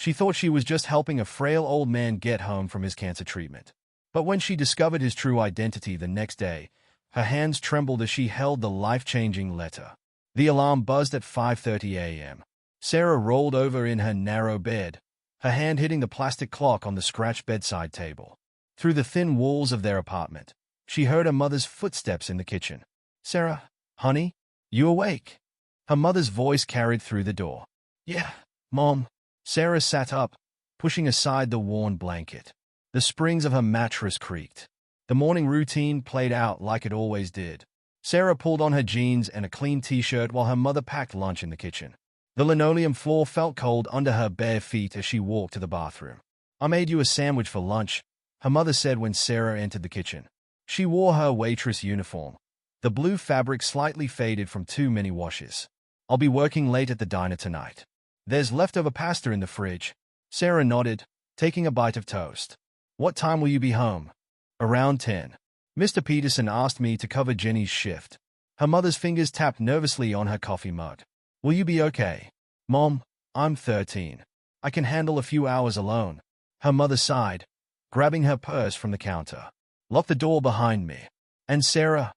She thought she was just helping a frail old man get home from his cancer treatment. But when she discovered his true identity the next day, her hands trembled as she held the life-changing letter. The alarm buzzed at 5:30 a.m. Sarah rolled over in her narrow bed, her hand hitting the plastic clock on the scratched bedside table. Through the thin walls of their apartment, she heard her mother's footsteps in the kitchen. "Sarah, honey, you awake?" Her mother's voice carried through the door. "Yeah, Mom." Sarah sat up, pushing aside the worn blanket. The springs of her mattress creaked. The morning routine played out like it always did. Sarah pulled on her jeans and a clean t-shirt while her mother packed lunch in the kitchen. The linoleum floor felt cold under her bare feet as she walked to the bathroom. "I made you a sandwich for lunch," her mother said when Sarah entered the kitchen. She wore her waitress uniform, the blue fabric slightly faded from too many washes. "I'll be working late at the diner tonight. There's leftover pasta in the fridge." Sarah nodded, taking a bite of toast. "What time will you be home?" "Around 10. Mr. Peterson asked me to cover Jenny's shift." Her mother's fingers tapped nervously on her coffee mug. "Will you be okay?" "Mom, I'm 13. I can handle a few hours alone." Her mother sighed, grabbing her purse from the counter. "Lock the door behind me." "And Sarah?"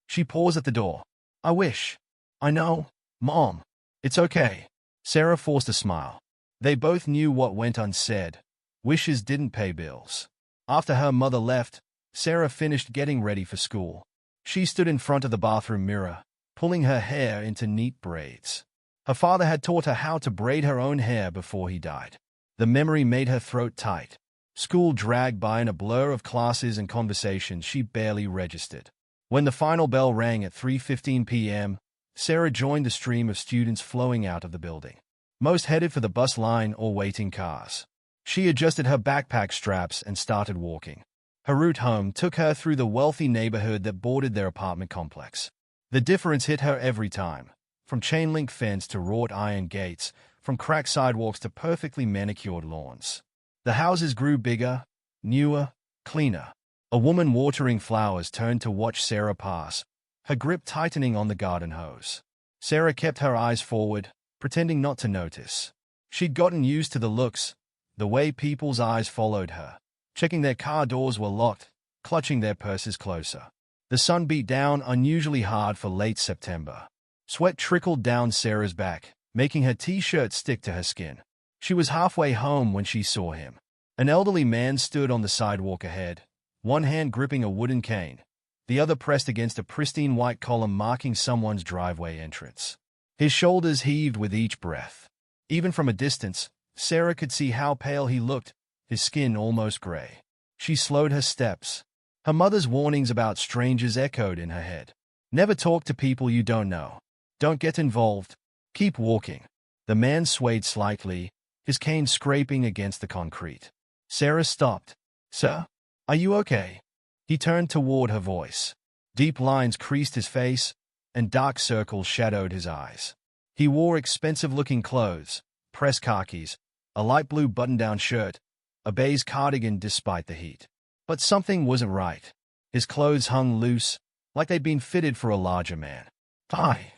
She paused at the door. "I wish." "I know, Mom. It's okay." Sarah forced a smile. They both knew what went unsaid. Wishes didn't pay bills. After her mother left, Sarah finished getting ready for school. She stood in front of the bathroom mirror, pulling her hair into neat braids. Her father had taught her how to braid her own hair before he died. The memory made her throat tight. School dragged by in a blur of classes and conversations she barely registered. When the final bell rang at 3:15 p.m., Sarah joined the stream of students flowing out of the building. Most headed for the bus line or waiting cars. She adjusted her backpack straps and started walking. Her route home took her through the wealthy neighborhood that bordered their apartment complex. The difference hit her every time, from chain-link fence to wrought iron gates, from cracked sidewalks to perfectly manicured lawns. The houses grew bigger, newer, cleaner. A woman watering flowers turned to watch Sarah pass, her grip tightening on the garden hose. Sarah kept her eyes forward, pretending not to notice. She'd gotten used to the looks, the way people's eyes followed her, checking their car doors were locked, clutching their purses closer. The sun beat down unusually hard for late September. Sweat trickled down Sarah's back, making her t-shirt stick to her skin. She was halfway home when she saw him. An elderly man stood on the sidewalk ahead, one hand gripping a wooden cane, the other pressed against a pristine white column marking someone's driveway entrance. His shoulders heaved with each breath. Even from a distance, Sarah could see how pale he looked, his skin almost gray. She slowed her steps. Her mother's warnings about strangers echoed in her head. Never talk to people you don't know. Don't get involved. Keep walking. The man swayed slightly, his cane scraping against the concrete. Sarah stopped. "Sir, are you okay?" He turned toward her voice. Deep lines creased his face, and dark circles shadowed his eyes. He wore expensive-looking clothes, pressed khakis, a light blue button-down shirt, a beige cardigan despite the heat. But something wasn't right. His clothes hung loose, like they'd been fitted for a larger man. "Hi."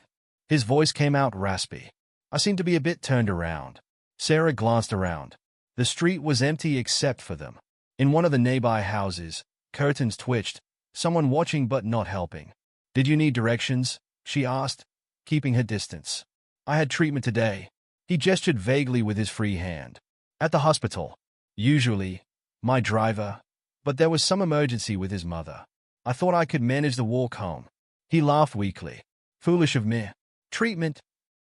His voice came out raspy. "I seem to be a bit turned around." Sarah glanced around. The street was empty except for them. In one of the nearby houses, curtains twitched, someone watching but not helping. "Did you need directions?" she asked, keeping her distance. "I had treatment today." He gestured vaguely with his free hand. "At the hospital. Usually, my driver. But there was some emergency with his mother. I thought I could manage the walk home." He laughed weakly. "Foolish of me." "Treatment?"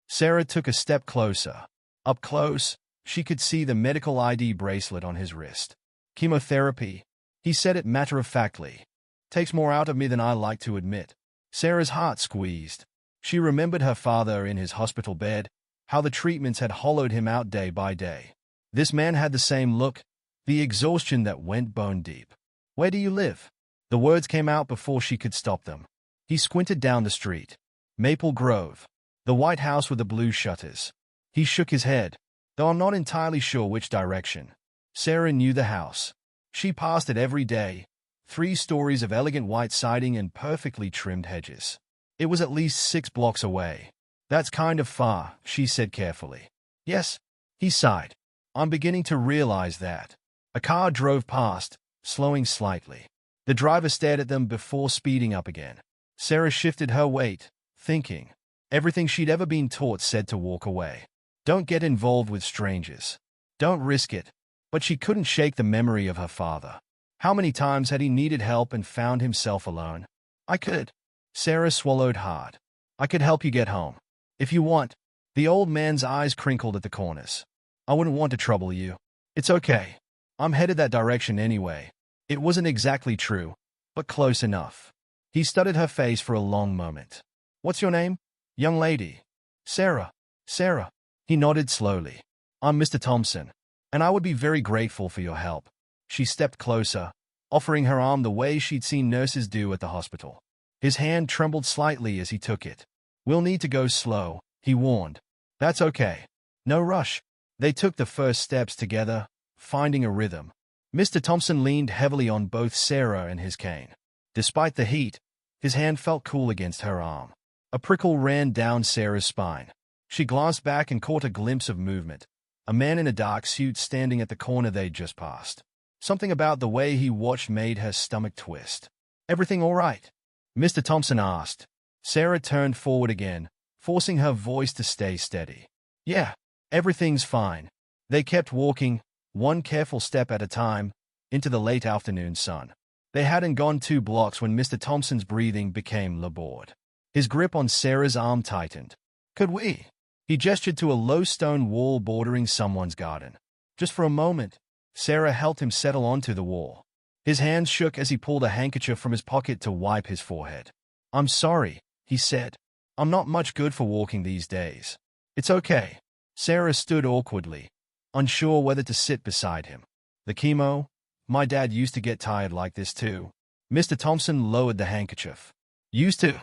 Sarah took a step closer. Up close, she could see the medical ID bracelet on his wrist. "Chemotherapy." He said it matter-of-factly. "Takes more out of me than I like to admit." Sarah's heart squeezed. She remembered her father in his hospital bed, how the treatments had hollowed him out day by day. This man had the same look, the exhaustion that went bone deep. "Where do you live?" The words came out before she could stop them. He squinted down the street. "Maple Grove. The White House with the blue shutters." He shook his head, though I'm not entirely sure which direction. Sarah knew the house. She passed it every day, 3 stories of elegant white siding and perfectly trimmed hedges. It was at least 6 blocks away. "That's kind of far," she said carefully. "Yes," he sighed. I'm beginning to realize that. A car drove past, slowing slightly. The driver stared at them before speeding up again. Sarah shifted her weight, thinking. Everything she'd ever been taught said to walk away. Don't get involved with strangers. Don't risk it. But she couldn't shake the memory of her father. How many times had he needed help and found himself alone? I could. Sarah swallowed hard. I could help you get home. If you want. The old man's eyes crinkled at the corners. I wouldn't want to trouble you. It's okay. I'm headed that direction anyway. It wasn't exactly true, but close enough. He studied her face for a long moment. What's your name? Young lady. Sarah. Sarah. He nodded slowly. I'm Mr. Thompson, and I would be very grateful for your help. She stepped closer, offering her arm the way she'd seen nurses do at the hospital. His hand trembled slightly as he took it. We'll need to go slow, he warned. That's okay. No rush. They took the first steps together, finding a rhythm. Mr. Thompson leaned heavily on both Sarah and his cane. Despite the heat, his hand felt cool against her arm. A prickle ran down Sarah's spine. She glanced back and caught a glimpse of movement. A man in a dark suit standing at the corner they'd just passed. Something about the way he watched made her stomach twist. Everything all right? Mr. Thompson asked. Sarah turned forward again, forcing her voice to stay steady. Yeah, everything's fine. They kept walking, one careful step at a time, into the late afternoon sun. They hadn't gone 2 blocks when Mr. Thompson's breathing became labored. His grip on Sarah's arm tightened. Could we? He gestured to a low stone wall bordering someone's garden. Just for a moment, Sarah helped him settle onto the wall. His hands shook as he pulled a handkerchief from his pocket to wipe his forehead. I'm sorry, he said. I'm not much good for walking these days. It's okay. Sarah stood awkwardly, unsure whether to sit beside him. The chemo? My dad used to get tired like this too. Mr. Thompson lowered the handkerchief. Used to?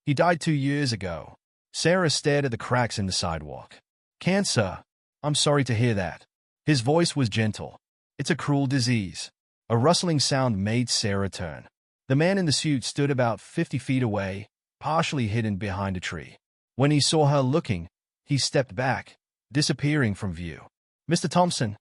He died 2 years ago. Sarah stared at the cracks in the sidewalk. Cancer. I'm sorry to hear that. His voice was gentle. It's a cruel disease. A rustling sound made Sarah turn. The man in the suit stood about 50 feet away, partially hidden behind a tree. When he saw her looking, he stepped back, disappearing from view. Mr. Thompson.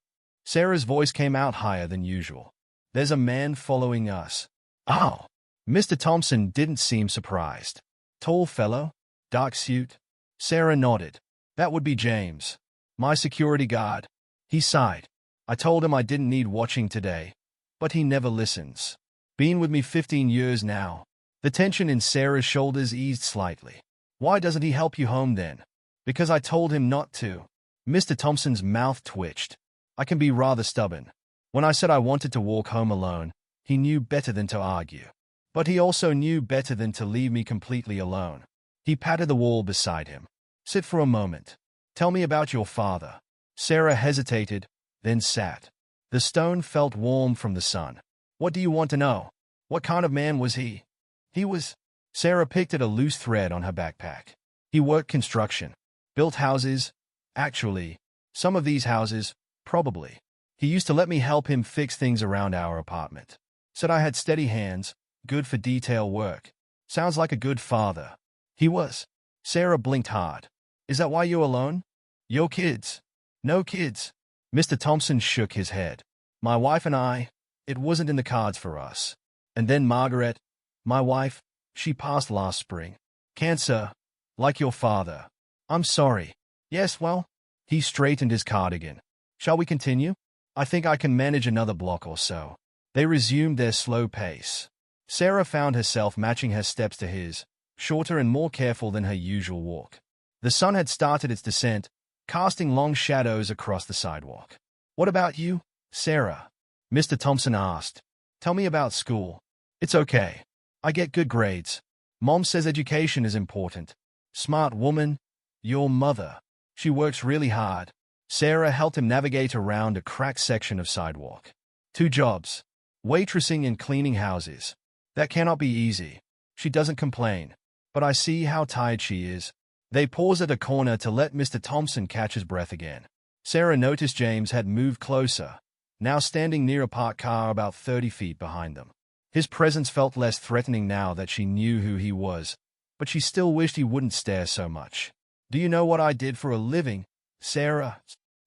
Sarah's voice came out higher than usual. There's a man following us. Oh. Mr. Thompson didn't seem surprised. Tall fellow? Dark suit? Sarah nodded. That would be James. My security guard. He sighed. I told him I didn't need watching today, but he never listens. Been with me 15 years now. The tension in Sarah's shoulders eased slightly. Why doesn't he help you home then? Because I told him not to. Mr. Thompson's mouth twitched. I can be rather stubborn. When I said I wanted to walk home alone, he knew better than to argue. But he also knew better than to leave me completely alone. He patted the wall beside him. Sit for a moment. Tell me about your father. Sarah hesitated, then sat. The stone felt warm from the sun. What do you want to know? What kind of man was he? He was... Sarah picked at a loose thread on her backpack. He worked construction. Built houses. Actually, some of these houses, probably. He used to let me help him fix things around our apartment. Said I had steady hands, good for detail work. Sounds like a good father. He was. Sarah blinked hard. Is that why you're alone? Your kids? No kids. Mr. Thompson shook his head. My wife and I, it wasn't in the cards for us. And then Margaret, my wife, she passed last spring. Cancer, like your father. I'm sorry. Yes, well, he straightened his cardigan. Shall we continue? I think I can manage another block or so. They resumed their slow pace. Sarah found herself matching her steps to his, shorter and more careful than her usual walk. The sun had started its descent, casting long shadows across the sidewalk. What about you, Sarah? Mr. Thompson asked. Tell me about school. It's okay. I get good grades. Mom says education is important. Smart woman. Your mother. She works really hard. Sarah helped him navigate around a cracked section of sidewalk. 2 jobs. Waitressing and cleaning houses. That cannot be easy. She doesn't complain. But I see how tired she is. They paused at a corner to let Mr. Thompson catch his breath again. Sarah noticed James had moved closer, now standing near a parked car about 30 feet behind them. His presence felt less threatening now that she knew who he was, but she still wished he wouldn't stare so much. Do you know what I did for a living, Sarah?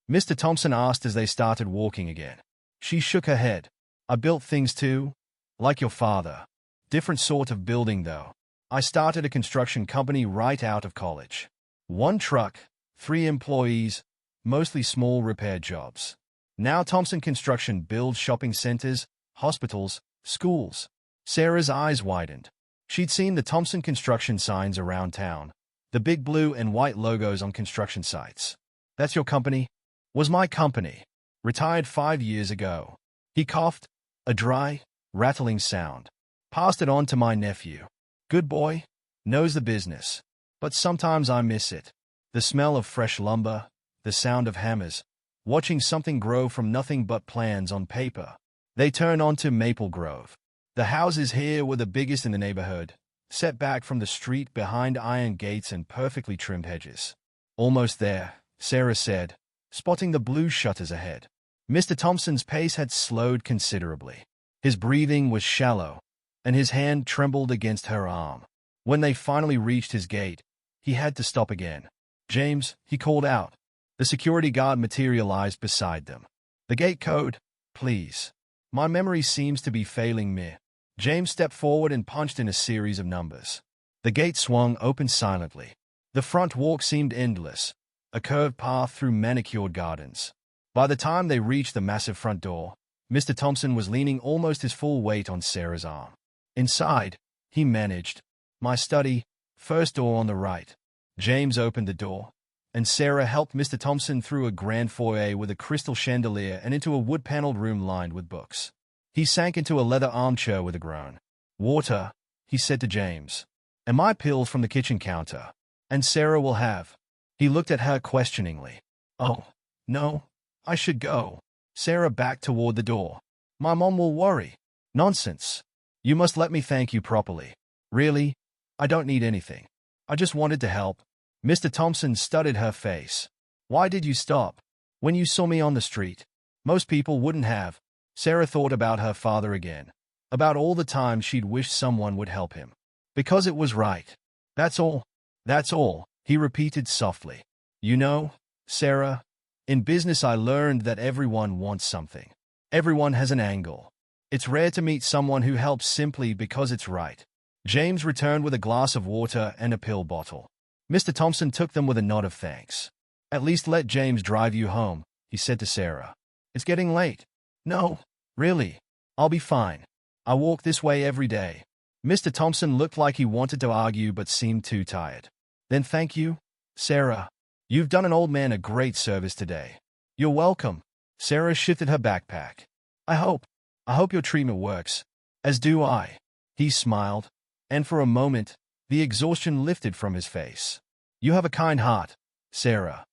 Mr. Thompson asked as they started walking again. She shook her head. I built things too, like your father. Different sort of building though. I started a construction company right out of college. 1 truck, 3 employees, mostly small repair jobs. Now Thompson Construction builds shopping centers, hospitals, schools. Sarah's eyes widened. She'd seen the Thompson Construction signs around town, the big blue and white logos on construction sites. That's your company? Was my company. Retired 5 years ago. He coughed, a dry, rattling sound. Passed it on to my nephew. Good boy, knows the business. But sometimes I miss it. The smell of fresh lumber, the sound of hammers, watching something grow from nothing but plans on paper. They turned onto Maple Grove. The houses here were the biggest in the neighborhood, set back from the street behind iron gates and perfectly trimmed hedges. Almost there, Sarah said, spotting the blue shutters ahead. Mr. Thompson's pace had slowed considerably. His breathing was shallow, and his hand trembled against her arm. When they finally reached his gate, he had to stop again. James, he called out. The security guard materialized beside them. The gate code, please. My memory seems to be failing me. James stepped forward and punched in a series of numbers. The gate swung open silently. The front walk seemed endless, a curved path through manicured gardens. By the time they reached the massive front door, Mr. Thompson was leaning almost his full weight on Sarah's arm. Inside, he managed. My study, first door on the right. James opened the door, and Sarah helped Mr. Thompson through a grand foyer with a crystal chandelier and into a wood-paneled room lined with books. He sank into a leather armchair with a groan. Water, he said to James. And my pills from the kitchen counter. And Sarah will have. He looked at her questioningly. Oh, no, I should go. Sarah backed toward the door. My mom will worry. Nonsense. You must let me thank you properly. Really? I don't need anything. I just wanted to help. Mr. Thompson studied her face. Why did you stop? When you saw me on the street. Most people wouldn't have. Sarah thought about her father again. About all the time she'd wished someone would help him. Because it was right. That's all. That's all, he repeated softly. You know, Sarah, in business I learned that everyone wants something. Everyone has an angle. It's rare to meet someone who helps simply because it's right. James returned with a glass of water and a pill bottle. Mr. Thompson took them with a nod of thanks. At least let James drive you home, he said to Sarah. It's getting late. No, really. I'll be fine. I walk this way every day. Mr. Thompson looked like he wanted to argue but seemed too tired. Then thank you, Sarah. You've done an old man a great service today. You're welcome. Sarah shifted her backpack. I hope your treatment works. As do I. He smiled, and for a moment, the exhaustion lifted from his face. You have a kind heart, Sarah.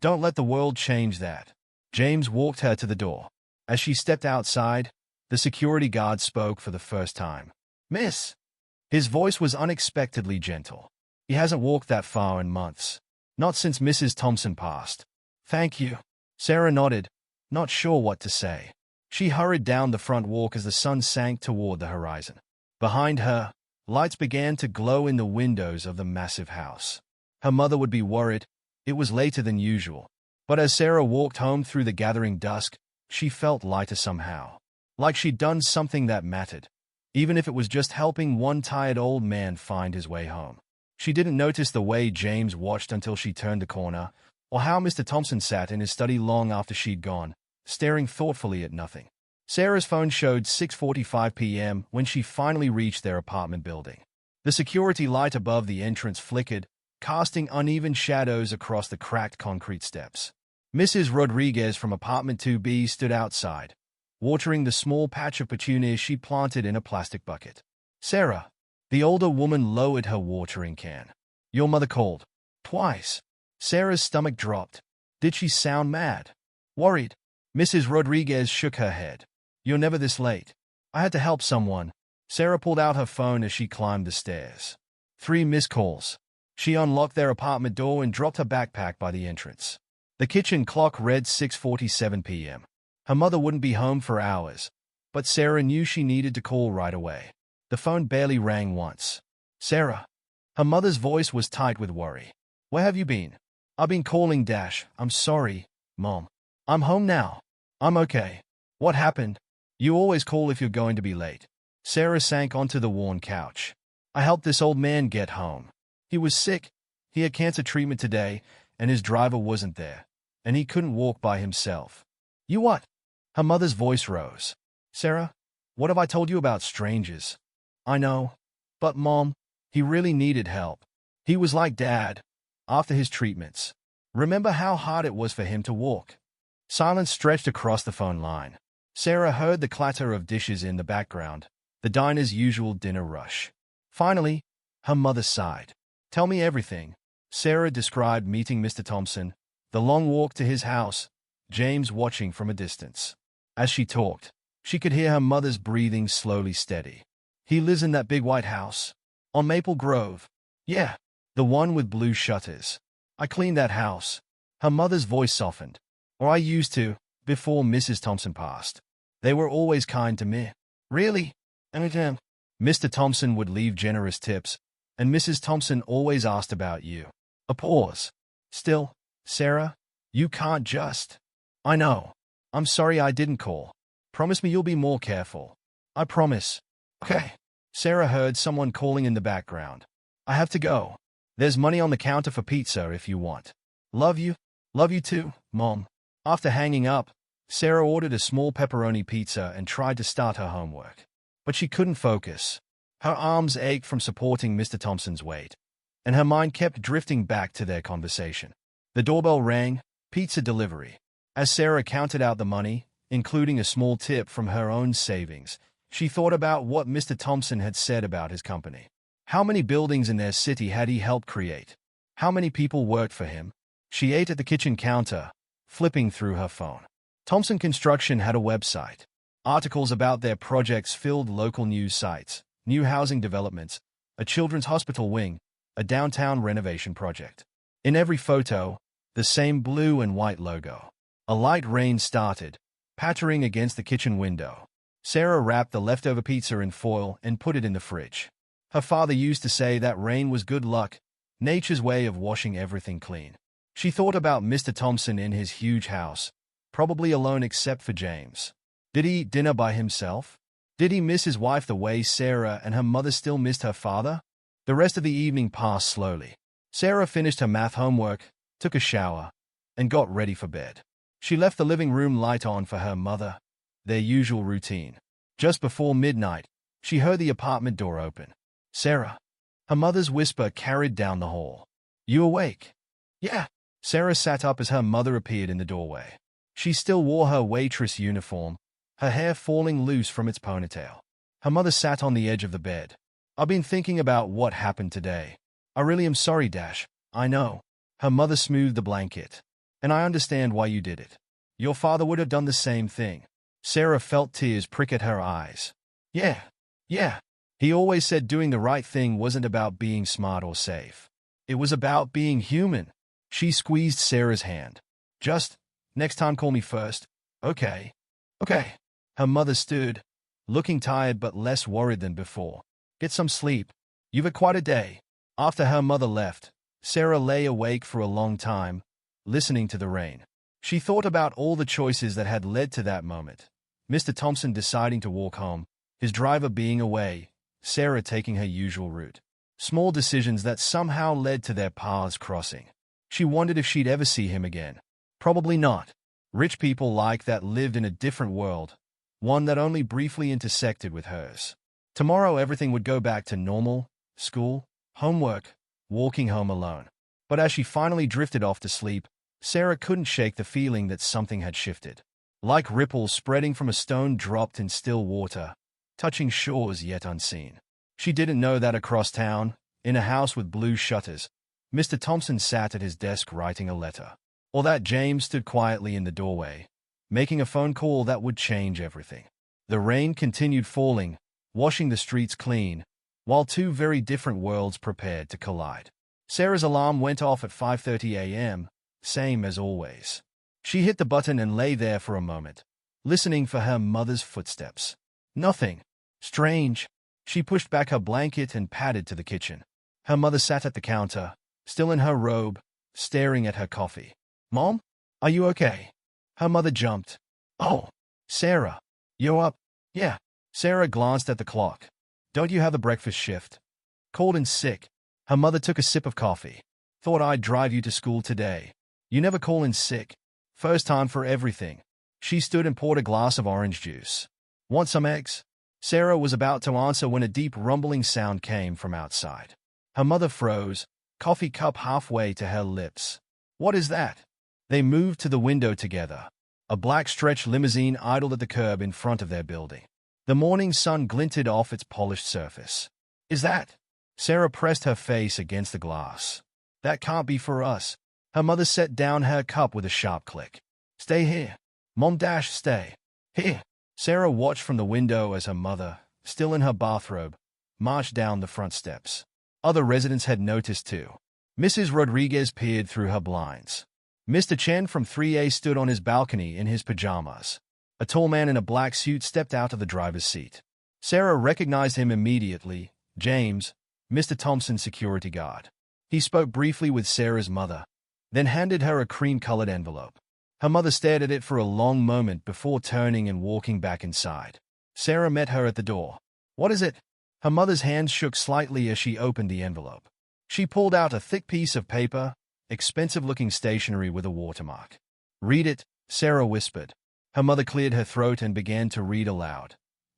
Don't let the world change that. James walked her to the door. As she stepped outside, the security guard spoke for the first time. Miss. His voice was unexpectedly gentle. He hasn't walked that far in months. Not since Mrs. Thompson passed. Thank you. Sarah nodded, not sure what to say. She hurried down the front walk as the sun sank toward the horizon. Behind her, lights began to glow in the windows of the massive house. Her mother would be worried. It was later than usual. But as Sarah walked home through the gathering dusk, she felt lighter somehow. Like she'd done something that mattered, even if it was just helping one tired old man find his way home. She didn't notice the way James watched until she turned the corner, or how Mr. Thompson sat in his study long after she'd gone, staring thoughtfully at nothing. Sarah's phone showed 6:45 p.m. when she finally reached their apartment building. The security light above the entrance flickered, casting uneven shadows across the cracked concrete steps. Mrs. Rodriguez from apartment 2B stood outside, watering the small patch of petunias she planted in a plastic bucket. Sarah. The older woman lowered her watering can. Your mother called. Twice. Sarah's stomach dropped. Did she sound mad? Worried? Mrs. Rodriguez shook her head. You're never this late. I had to help someone. Sarah pulled out her phone as she climbed the stairs. 3 missed calls. She unlocked their apartment door and dropped her backpack by the entrance. The kitchen clock read 6:47 p.m. Her mother wouldn't be home for hours, but Sarah knew she needed to call right away. The phone barely rang once. Sarah. Her mother's voice was tight with worry. Where have you been? I've been calling Dash. I'm sorry, Mom. I'm home now. I'm okay. What happened? You always call if you're going to be late. Sarah sank onto the worn couch. I helped this old man get home. He was sick. He had cancer treatment today, and his driver wasn't there, and he couldn't walk by himself. You what? Her mother's voice rose. Sarah, what have I told you about strangers? I know. But, Mom, he really needed help. He was like Dad after his treatments. Remember how hard it was for him to walk? Silence stretched across the phone line. Sarah heard the clatter of dishes in the background, the diner's usual dinner rush. Finally, her mother sighed. Tell me everything. Sarah described meeting Mr. Thompson, the long walk to his house, James watching from a distance. As she talked, she could hear her mother's breathing slowly steady. He lives in that big white house. On Maple Grove. Yeah, the one with blue shutters. I cleaned that house. Her mother's voice softened. Or I used to, before Mrs. Thompson passed. They were always kind to me. Really? Anytime. Mr. Thompson would leave generous tips, and Mrs. Thompson always asked about you. A pause. Still, Sarah, you can't just. I know. I'm sorry I didn't call. Promise me you'll be more careful. I promise. Okay. Sarah heard someone calling in the background. I have to go. There's money on the counter for pizza if you want. Love you. Love you too, Mom. After hanging up, Sarah ordered a small pepperoni pizza and tried to start her homework. But she couldn't focus. Her arms ached from supporting Mr. Thompson's weight, and her mind kept drifting back to their conversation. The doorbell rang, pizza delivery. As Sarah counted out the money, including a small tip from her own savings, she thought about what Mr. Thompson had said about his company. How many buildings in their city had he helped create? How many people worked for him? She ate at the kitchen counter, flipping through her phone. Thompson Construction had a website. Articles about their projects filled local news sites, new housing developments, a children's hospital wing, a downtown renovation project. In every photo, the same blue and white logo. A light rain started, pattering against the kitchen window. Sarah wrapped the leftover pizza in foil and put it in the fridge. Her father used to say that rain was good luck, nature's way of washing everything clean. She thought about Mr. Thompson in his huge house, probably alone except for James. Did he eat dinner by himself? Did he miss his wife the way Sarah and her mother still missed her father? The rest of the evening passed slowly. Sarah finished her math homework, took a shower, and got ready for bed. She left the living room light on for her mother, their usual routine. Just before midnight, she heard the apartment door open. Sarah. Her mother's whisper carried down the hall. You awake? Yeah. Sarah sat up as her mother appeared in the doorway. She still wore her waitress uniform, her hair falling loose from its ponytail. Her mother sat on the edge of the bed. I've been thinking about what happened today. I really am sorry, Dash. I know. Her mother smoothed the blanket. And I understand why you did it. Your father would have done the same thing. Sarah felt tears prick at her eyes. Yeah. He always said doing the right thing wasn't about being smart or safe. It was about being human. She squeezed Sarah's hand. Just, next time call me first. Okay. Her mother stood, looking tired but less worried than before. Get some sleep. You've had quite a day. After her mother left, Sarah lay awake for a long time, listening to the rain. She thought about all the choices that had led to that moment. Mr. Thompson deciding to walk home, his driver being away, Sarah taking her usual route. Small decisions that somehow led to their paths crossing. She wondered if she'd ever see him again. Probably not. Rich people like that lived in a different world, one that only briefly intersected with hers. Tomorrow everything would go back to normal, school, homework, walking home alone. But as she finally drifted off to sleep, Sarah couldn't shake the feeling that something had shifted. Like ripples spreading from a stone dropped in still water, touching shores yet unseen. She didn't know that across town, in a house with blue shutters, Mr. Thompson sat at his desk writing a letter. Or that James stood quietly in the doorway, making a phone call that would change everything. The rain continued falling, washing the streets clean, while two very different worlds prepared to collide. Sarah's alarm went off at 5:30 a.m., same as always. She hit the button and lay there for a moment, listening for her mother's footsteps. Nothing. Strange. She pushed back her blanket and padded to the kitchen. Her mother sat at the counter, still in her robe, staring at her coffee. Mom? Are you okay? Her mother jumped. "Oh, Sarah, you're up?" "Yeah." Sarah glanced at the clock. "Don't you have a breakfast shift?" "Called in sick." Her mother took a sip of coffee. "Thought I'd drive you to school today. You never call in sick. First time for everything." She stood and poured a glass of orange juice. "Want some eggs?" Sarah was about to answer when a deep rumbling sound came from outside. Her mother froze, coffee cup halfway to her lips. "What is that?" They moved to the window together. A black stretch limousine idled at the curb in front of their building. The morning sun glinted off its polished surface. "Is that?" Sarah pressed her face against the glass. "That can't be for us." Her mother set down her cup with a sharp click. "Stay here." "Mom, stay here." Sarah watched from the window as her mother, still in her bathrobe, marched down the front steps. Other residents had noticed too. Mrs. Rodriguez peered through her blinds. Mr. Chen from 3A stood on his balcony in his pajamas. A tall man in a black suit stepped out of the driver's seat. Sarah recognized him immediately. James, Mr. Thompson's security guard. He spoke briefly with Sarah's mother, then handed her a cream-colored envelope. Her mother stared at it for a long moment before turning and walking back inside. Sarah met her at the door. "What is it?" Her mother's hands shook slightly as she opened the envelope. She pulled out a thick piece of paper, expensive-looking stationery with a watermark. "Read it," Sarah whispered. Her mother cleared her throat and began to read aloud.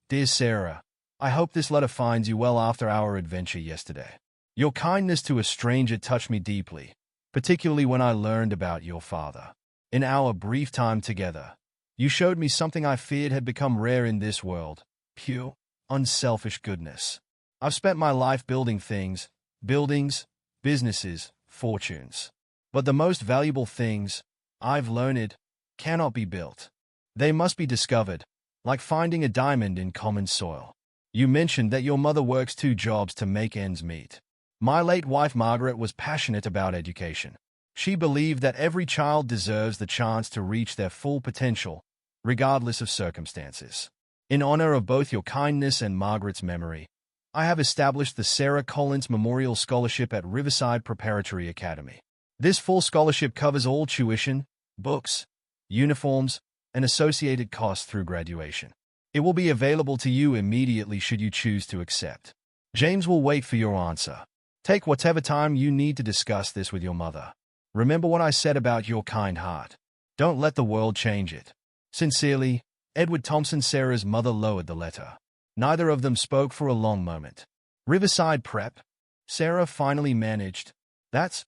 "Dear Sarah, I hope this letter finds you well after our adventure yesterday. Your kindness to a stranger touched me deeply, particularly when I learned about your father. In our brief time together, you showed me something I feared had become rare in this world: pure, unselfish goodness. I've spent my life building things, buildings, businesses, fortunes. But the most valuable things, I've learned, cannot be built. They must be discovered, like finding a diamond in common soil. You mentioned that your mother works 2 jobs to make ends meet. My late wife Margaret was passionate about education. She believed that every child deserves the chance to reach their full potential, regardless of circumstances. In honor of both your kindness and Margaret's memory, I have established the Sarah Collins Memorial Scholarship at Riverside Preparatory Academy. This full scholarship covers all tuition, books, uniforms, and associated costs through graduation. It will be available to you immediately should you choose to accept. James will wait for your answer. Take whatever time you need to discuss this with your mother. Remember what I said about your kind heart. Don't let the world change it. Sincerely, Edward Thompson. Sarah's mother lowered the letter. Neither of them spoke for a long moment. Riverside Prep? Sarah finally managed. That's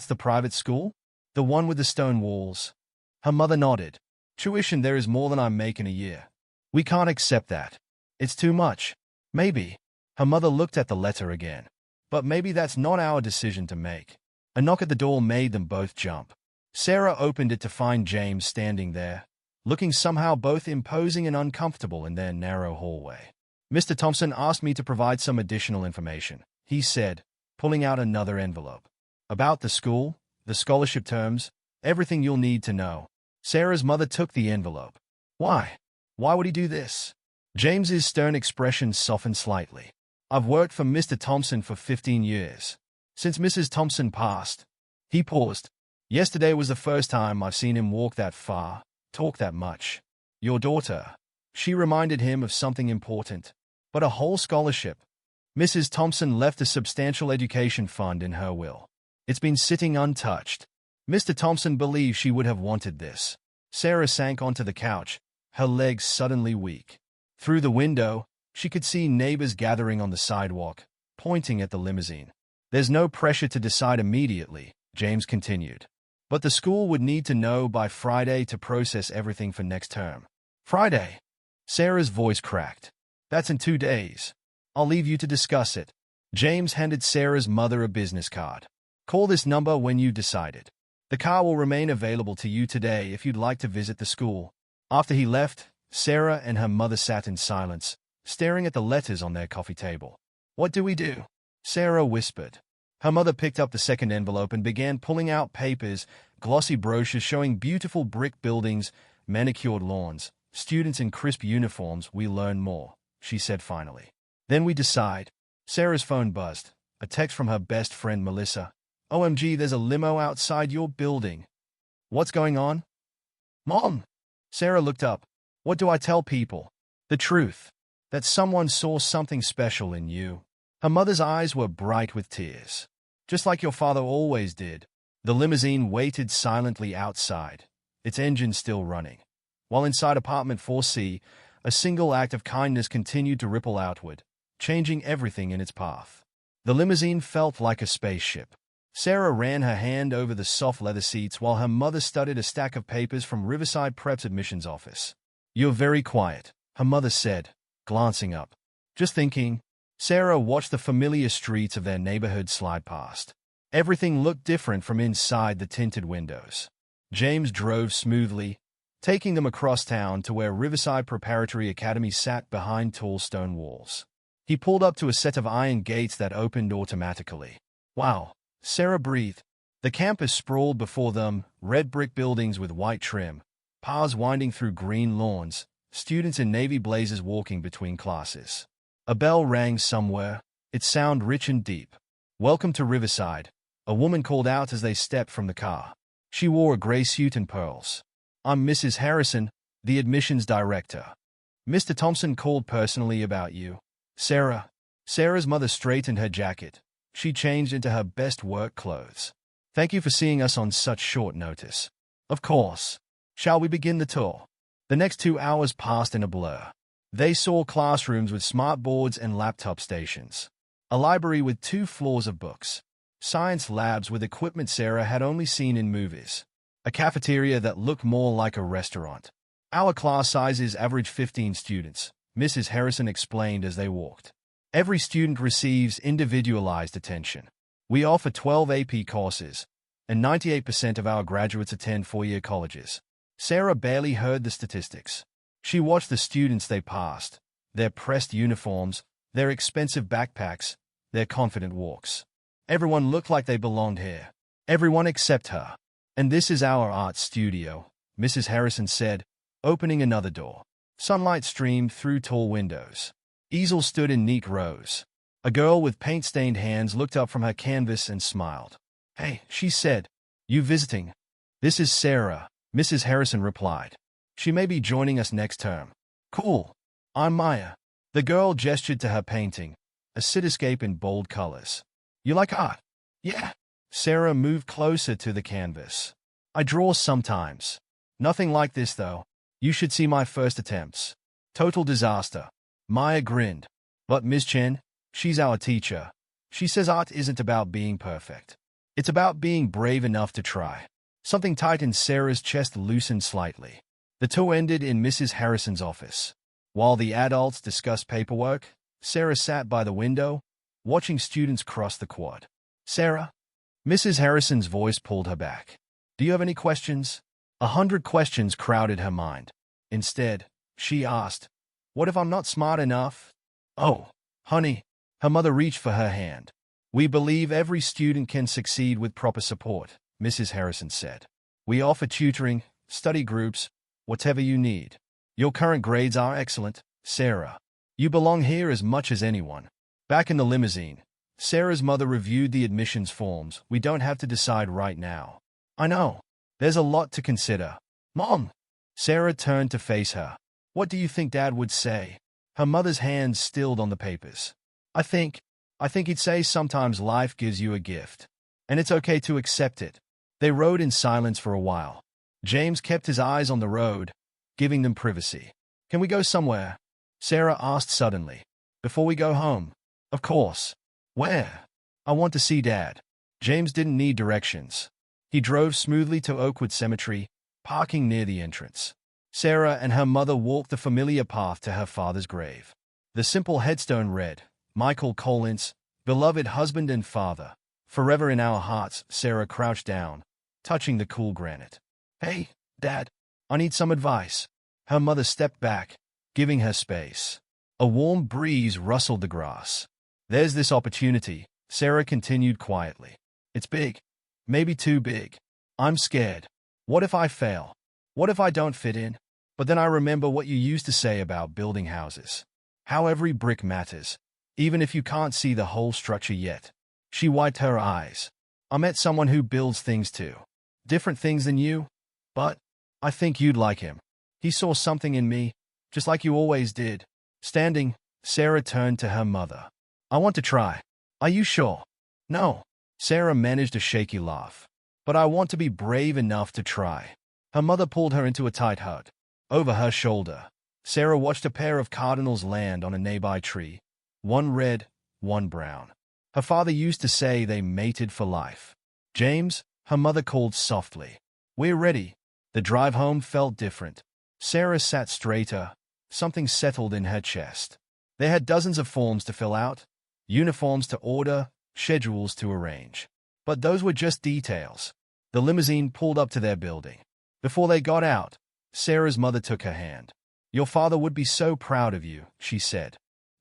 the private school? The one with the stone walls? Her mother nodded. Tuition there is more than I make in a year. We can't accept that. It's too much. Maybe. Her mother looked at the letter again. But maybe that's not our decision to make. A knock at the door made them both jump. Sarah opened it to find James standing there, looking somehow both imposing and uncomfortable in their narrow hallway. "Mr. Thompson asked me to provide some additional information," he said, pulling out another envelope. "About the school, the scholarship terms, everything you'll need to know." Sarah's mother took the envelope. "Why? Why would he do this?" James's stern expression softened slightly. "I've worked for Mr. Thompson for 15 years. Since Mrs. Thompson passed." He paused. "Yesterday was the first time I've seen him walk that far, talk that much. Your daughter." She reminded him of something important. But a whole scholarship. Mrs. Thompson left a substantial education fund in her will. It's been sitting untouched. Mr. Thompson believed she would have wanted this. Sarah sank onto the couch, her legs suddenly weak. Through the window, she could see neighbors gathering on the sidewalk, pointing at the limousine. "There's no pressure to decide immediately," James continued. "But the school would need to know by Friday to process everything for next term." "Friday?" Sarah's voice cracked. "That's in 2 days. I'll leave you to discuss it." James handed Sarah's mother a business card. "Call this number when you decided. The car will remain available to you today if you'd like to visit the school." After he left, Sarah and her mother sat in silence, staring at the letters on their coffee table. "What do we do?" Sarah whispered. Her mother picked up the second envelope and began pulling out papers, glossy brochures showing beautiful brick buildings, manicured lawns, students in crisp uniforms. "We learn more," she said finally. "Then we decide." Sarah's phone buzzed. A text from her best friend Melissa. "OMG, there's a limo outside your building." "What's going on?" Mom! Sarah looked up. What do I tell people? The truth. That someone saw something special in you. Her mother's eyes were bright with tears. Just like your father always did. The limousine waited silently outside, its engine still running. While inside apartment 4C, a single act of kindness continued to ripple outward, changing everything in its path. The limousine felt like a spaceship. Sarah ran her hand over the soft leather seats while her mother studied a stack of papers from Riverside Prep's admissions office. You're very quiet, her mother said, glancing up. Just thinking. Sarah watched the familiar streets of their neighborhood slide past. Everything looked different from inside the tinted windows. James drove smoothly, taking them across town to where Riverside Preparatory Academy sat behind tall stone walls. He pulled up to a set of iron gates that opened automatically. Wow, Sarah breathed. The campus sprawled before them, red brick buildings with white trim, paths winding through green lawns, students in navy blazers walking between classes. A bell rang somewhere, its sound rich and deep. Welcome to Riverside, a woman called out as they stepped from the car. She wore a gray suit and pearls. I'm Mrs. Harrison, the admissions director. Mr. Thompson called personally about you. Sarah. Sarah's mother straightened her jacket. She changed into her best work clothes. Thank you for seeing us on such short notice. Of course. Shall we begin the tour? The next 2 hours passed in a blur. They saw classrooms with smart boards and laptop stations, a library with 2 floors of books, science labs with equipment Sarah had only seen in movies, a cafeteria that looked more like a restaurant. Our class sizes average 15 students, Mrs. Harrison explained as they walked. Every student receives individualized attention. We offer 12 AP courses, and 98% of our graduates attend 4-year colleges. Sarah barely heard the statistics. She watched the students they passed, their pressed uniforms, their expensive backpacks, their confident walks. Everyone looked like they belonged here. Everyone except her. And this is our art studio, Mrs. Harrison said, opening another door. Sunlight streamed through tall windows. Easels stood in neat rows. A girl with paint-stained hands looked up from her canvas and smiled. Hey, she said. You visiting? This is Sarah, Mrs. Harrison replied. She may be joining us next term. Cool. I'm Maya. The girl gestured to her painting, a cityscape in bold colors. You like art? Yeah. Sarah moved closer to the canvas. I draw sometimes. Nothing like this, though. You should see my first attempts. Total disaster. Maya grinned. But Miss Chen, she's our teacher. She says art isn't about being perfect. It's about being brave enough to try. Something tight in Sarah's chest loosened slightly. The tour ended in Mrs. Harrison's office. While the adults discussed paperwork, Sarah sat by the window, watching students cross the quad. Sarah? Mrs. Harrison's voice pulled her back. Do you have any questions? 100 questions crowded her mind. Instead, she asked, what if I'm not smart enough? Oh, honey. Her mother reached for her hand. We believe every student can succeed with proper support, Mrs. Harrison said. We offer tutoring, study groups, whatever you need. Your current grades are excellent, Sarah. You belong here as much as anyone. Back in the limousine, Sarah's mother reviewed the admissions forms. We don't have to decide right now. I know. There's a lot to consider. Mom! Sarah turned to face her. What do you think Dad would say? Her mother's hands stilled on the papers. I think he'd say sometimes life gives you a gift, and it's okay to accept it. They rode in silence for a while. James kept his eyes on the road, giving them privacy. Can we go somewhere? Sarah asked suddenly. Before we go home? Of course. Where? I want to see Dad. James didn't need directions. He drove smoothly to Oakwood Cemetery, parking near the entrance. Sarah and her mother walked the familiar path to her father's grave. The simple headstone read, Michael Collins, beloved husband and father, forever in our hearts. Sarah crouched down, touching the cool granite. Hey, Dad, I need some advice. Her mother stepped back, giving her space. A warm breeze rustled the grass. There's this opportunity, Sarah continued quietly. It's big. Maybe too big. I'm scared. What if I fail? What if I don't fit in? But then I remember what you used to say about building houses. How every brick matters, even if you can't see the whole structure yet. She wiped her eyes. I met someone who builds things too. Different things than you. But I think you'd like him. He saw something in me, just like you always did. Standing, Sarah turned to her mother. I want to try. Are you sure? No. Sarah managed a shaky laugh. But I want to be brave enough to try. Her mother pulled her into a tight hug. Over her shoulder, Sarah watched a pair of cardinals land on a nearby tree, one red, one brown. Her father used to say they mated for life. James, her mother called softly. We're ready. The drive home felt different. Sarah sat straighter. Something settled in her chest. They had dozens of forms to fill out, uniforms to order, schedules to arrange. But those were just details. The limousine pulled up to their building. Before they got out, Sarah's mother took her hand. Your father would be so proud of you, she said.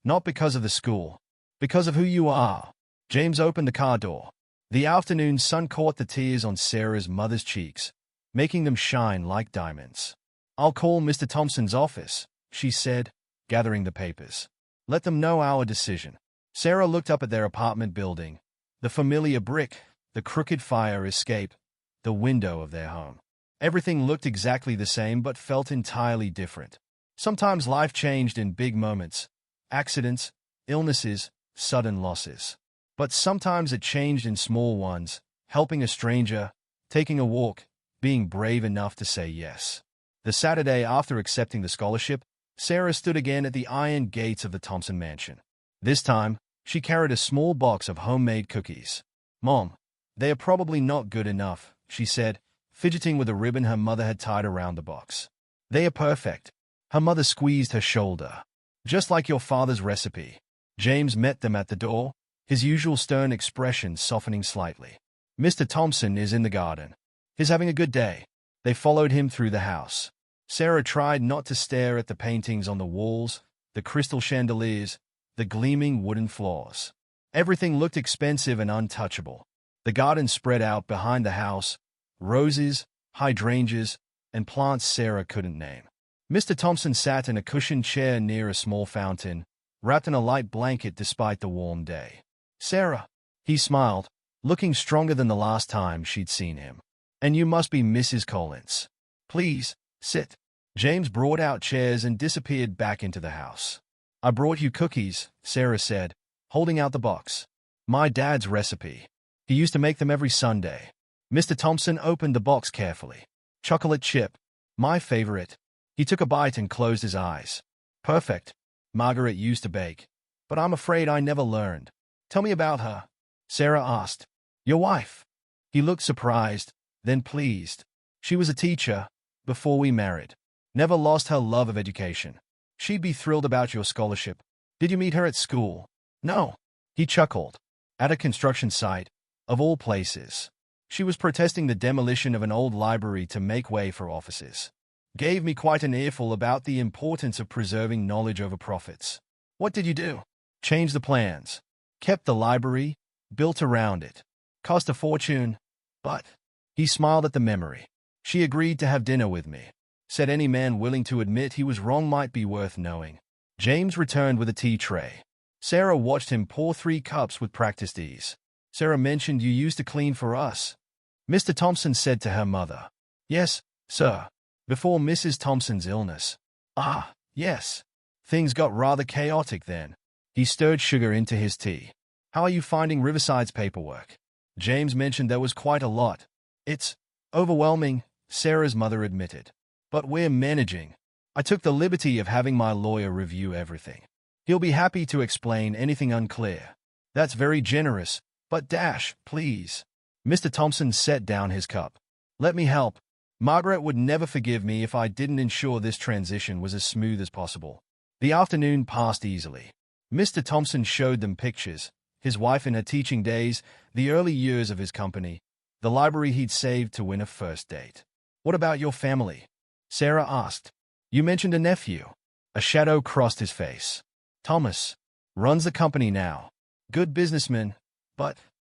Not because of the school, because of who you are. James opened the car door. The afternoon sun caught the tears on Sarah's mother's cheeks, making them shine like diamonds. I'll call Mr. Thompson's office, she said, gathering the papers. Let them know our decision. Sarah looked up at their apartment building, the familiar brick, the crooked fire escape, the window of their home. Everything looked exactly the same but felt entirely different. Sometimes life changed in big moments, accidents, illnesses, sudden losses. But sometimes it changed in small ones, helping a stranger, taking a walk, being brave enough to say yes. The Saturday after accepting the scholarship, Sarah stood again at the iron gates of the Thompson mansion. This time, she carried a small box of homemade cookies. Mom, they are probably not good enough, she said, fidgeting with a ribbon her mother had tied around the box. They are perfect. Her mother squeezed her shoulder. Just like your father's recipe. James met them at the door, his usual stern expression softening slightly. Mr. Thompson is in the garden. He's having a good day. They followed him through the house. Sarah tried not to stare at the paintings on the walls, the crystal chandeliers, the gleaming wooden floors. Everything looked expensive and untouchable. The garden spread out behind the house, roses, hydrangeas, and plants Sarah couldn't name. Mr. Thompson sat in a cushioned chair near a small fountain, wrapped in a light blanket despite the warm day. Sarah, he smiled, looking stronger than the last time she'd seen him. And you must be Mrs. Collins. Please, sit. James brought out chairs and disappeared back into the house. I brought you cookies, Sarah said, holding out the box. My dad's recipe. He used to make them every Sunday. Mr. Thompson opened the box carefully. Chocolate chip. My favorite. He took a bite and closed his eyes. Perfect. Margaret used to bake. But I'm afraid I never learned. Tell me about her. Sarah asked. Your wife. He looked surprised, then pleased. She was a teacher, before we married. Never lost her love of education. She'd be thrilled about your scholarship. Did you meet her at school? No. He chuckled. At a construction site, of all places. She was protesting the demolition of an old library to make way for offices. Gave me quite an earful about the importance of preserving knowledge over profits. What did you do? Changed the plans. Kept the library, built around it. Cost a fortune, but... He smiled at the memory. She agreed to have dinner with me. Said any man willing to admit he was wrong might be worth knowing. James returned with a tea tray. Sarah watched him pour 3 cups with practiced ease. Sarah mentioned you used to clean for us. Mr. Thompson said to her mother. Yes, sir. Before Mrs. Thompson's illness. Ah, yes. Things got rather chaotic then. He stirred sugar into his tea. How are you finding Riverside's paperwork? James mentioned there was quite a lot. It's overwhelming, Sarah's mother admitted. But we're managing. I took the liberty of having my lawyer review everything. He'll be happy to explain anything unclear. That's very generous, but please. Mr. Thompson set down his cup. Let me help. Margaret would never forgive me if I didn't ensure this transition was as smooth as possible. The afternoon passed easily. Mr. Thompson showed them pictures, his wife in her teaching days, the early years of his company, the library he'd saved to win a first date. What about your family? Sarah asked. You mentioned a nephew. A shadow crossed his face. Thomas. Runs the company now. Good businessman, but...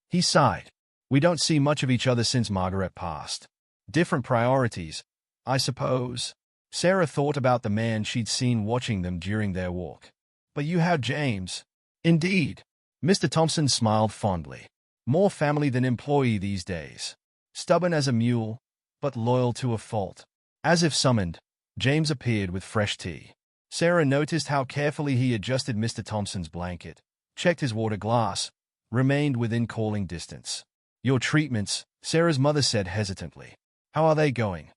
He sighed. We don't see much of each other since Margaret passed. Different priorities, I suppose. Sarah thought about the man she'd seen watching them during their walk. But you have James. Indeed. Mr. Thompson smiled fondly. More family than employee these days. Stubborn as a mule, but loyal to a fault. As if summoned, James appeared with fresh tea. Sarah noticed how carefully he adjusted Mr. Thompson's blanket, checked his water glass, remained within calling distance. Your treatments, Sarah's mother said hesitantly. How are they going?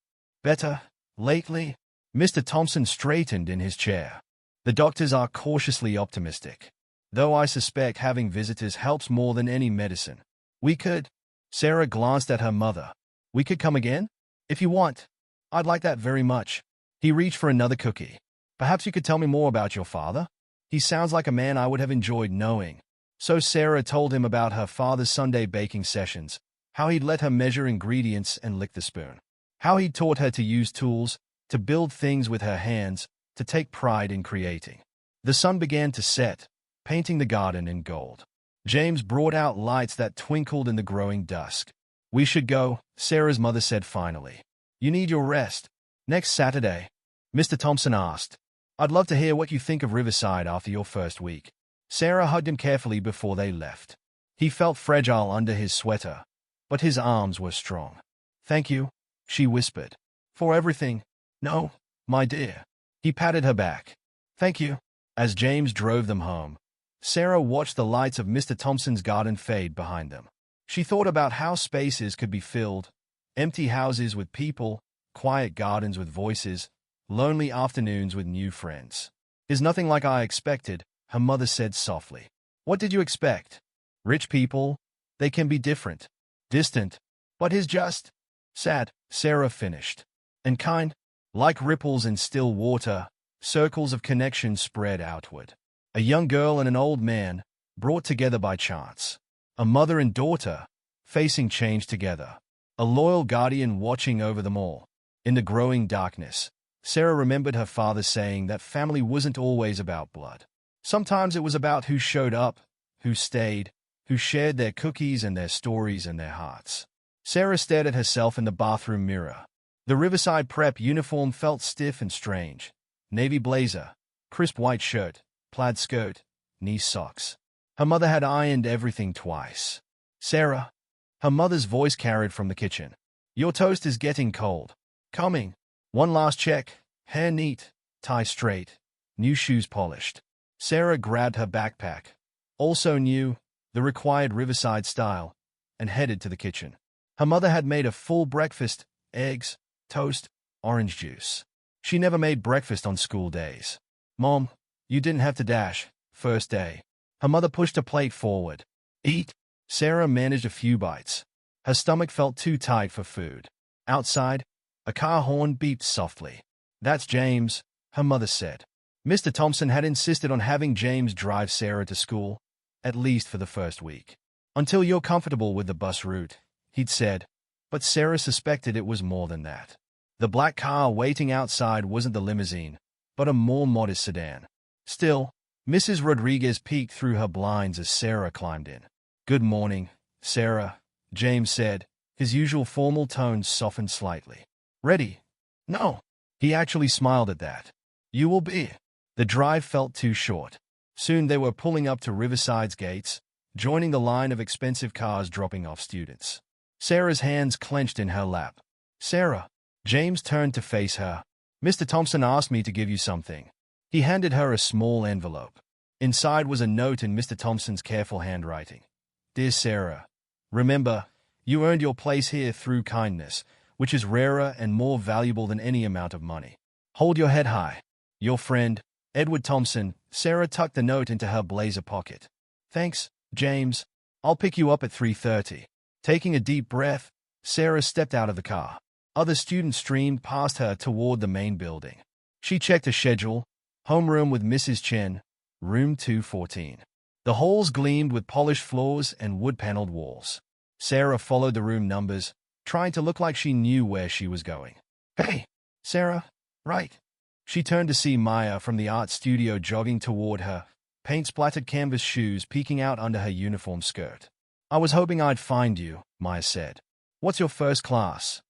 Better, lately? Mr. Thompson straightened in his chair. The doctors are cautiously optimistic, though I suspect having visitors helps more than any medicine. We could. Sarah glanced at her mother. We could come again? If you want. I'd like that very much. He reached for another cookie. Perhaps you could tell me more about your father? He sounds like a man I would have enjoyed knowing. So Sarah told him about her father's Sunday baking sessions, how he'd let her measure ingredients and lick the spoon, how he'd taught her to use tools, to build things with her hands, to take pride in creating. The sun began to set, painting the garden in gold. James brought out lights that twinkled in the growing dusk. We should go, Sarah's mother said finally. You need your rest. Next Saturday? Mr. Thompson asked. I'd love to hear what you think of Riverside after your first week. Sarah hugged him carefully before they left. He felt fragile under his sweater, but his arms were strong. Thank you, she whispered. For everything. No, my dear. He patted her back. Thank you. As James drove them home, Sarah watched the lights of Mr. Thompson's garden fade behind them. She thought about how spaces could be filled, empty houses with people, quiet gardens with voices, lonely afternoons with new friends. Is nothing like I expected, her mother said softly. What did you expect? Rich people? They can be different, distant, but he's just sad, Sarah finished. And kind, like ripples in still water, circles of connection spread outward. A young girl and an old man, brought together by chance. A mother and daughter, facing change together. A loyal guardian watching over them all. In the growing darkness, Sarah remembered her father saying that family wasn't always about blood. Sometimes it was about who showed up, who stayed, who shared their cookies and their stories and their hearts. Sarah stared at herself in the bathroom mirror. The Riverside Prep uniform felt stiff and strange. Navy blazer, crisp white shirt, plaid skirt, knee socks. Her mother had ironed everything twice. Sarah, her mother's voice carried from the kitchen. Your toast is getting cold. Coming. One last check. Hair neat, tie straight, new shoes polished. Sarah grabbed her backpack, also new, the required Riverside style, and headed to the kitchen. Her mother had made a full breakfast, eggs, toast, orange juice. She never made breakfast on school days. Mom, you didn't have to dash, first day. Her mother pushed a plate forward. Eat. Sarah managed a few bites. Her stomach felt too tight for food. Outside, a car horn beeped softly. That's James, her mother said. Mr. Thompson had insisted on having James drive Sarah to school, at least for the first week. Until you're comfortable with the bus route, he'd said, but Sarah suspected it was more than that. The black car waiting outside wasn't the limousine, but a more modest sedan. Still, Mrs. Rodriguez peeked through her blinds as Sarah climbed in. Good morning, Sarah, James said, his usual formal tones softened slightly. Ready? No. He actually smiled at that. You will be. The drive felt too short. Soon they were pulling up to Riverside's gates, joining the line of expensive cars dropping off students. Sarah's hands clenched in her lap. Sarah. James turned to face her. Mr. Thompson asked me to give you something. He handed her a small envelope. Inside was a note in Mr. Thompson's careful handwriting. Dear Sarah, remember, you earned your place here through kindness, which is rarer and more valuable than any amount of money. Hold your head high. Your friend, Edward Thompson. Sarah tucked the note into her blazer pocket. Thanks, James. I'll pick you up at 3:30. Taking a deep breath, Sarah stepped out of the car. Other students streamed past her toward the main building. She checked a schedule. Homeroom with Mrs. Chen, room 214. The halls gleamed with polished floors and wood-paneled walls. Sarah followed the room numbers, trying to look like she knew where she was going. Hey, Sarah, right? She turned to see Maya from the art studio jogging toward her, paint-splattered canvas shoes peeking out under her uniform skirt. I was hoping I'd find you, Maya said. What's your first class?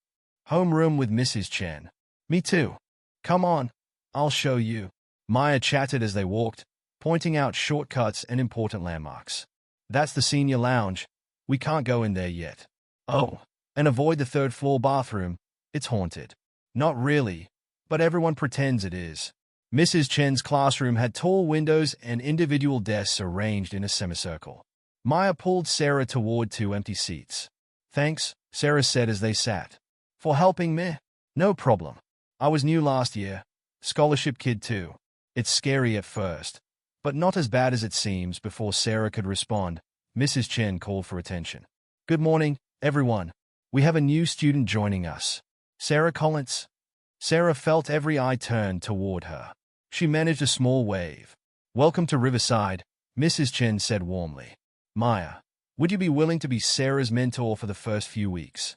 Homeroom with Mrs. Chen. Me too. Come on, I'll show you. Maya chatted as they walked, pointing out shortcuts and important landmarks. That's the senior lounge. We can't go in there yet. Oh, and avoid the third-floor bathroom. It's haunted. Not really, but everyone pretends it is. Mrs. Chen's classroom had tall windows and individual desks arranged in a semicircle. Maya pulled Sarah toward two empty seats. Thanks, Sarah said as they sat. For helping me? No problem. I was new last year. Scholarship kid too. It's scary at first, but not as bad as it seems. Before Sarah could respond, Mrs. Chen called for attention. Good morning, everyone. We have a new student joining us. Sarah Collins. Sarah felt every eye turn toward her. She managed a small wave. Welcome to Riverside, Mrs. Chen said warmly. Maya, would you be willing to be Sarah's mentor for the first few weeks?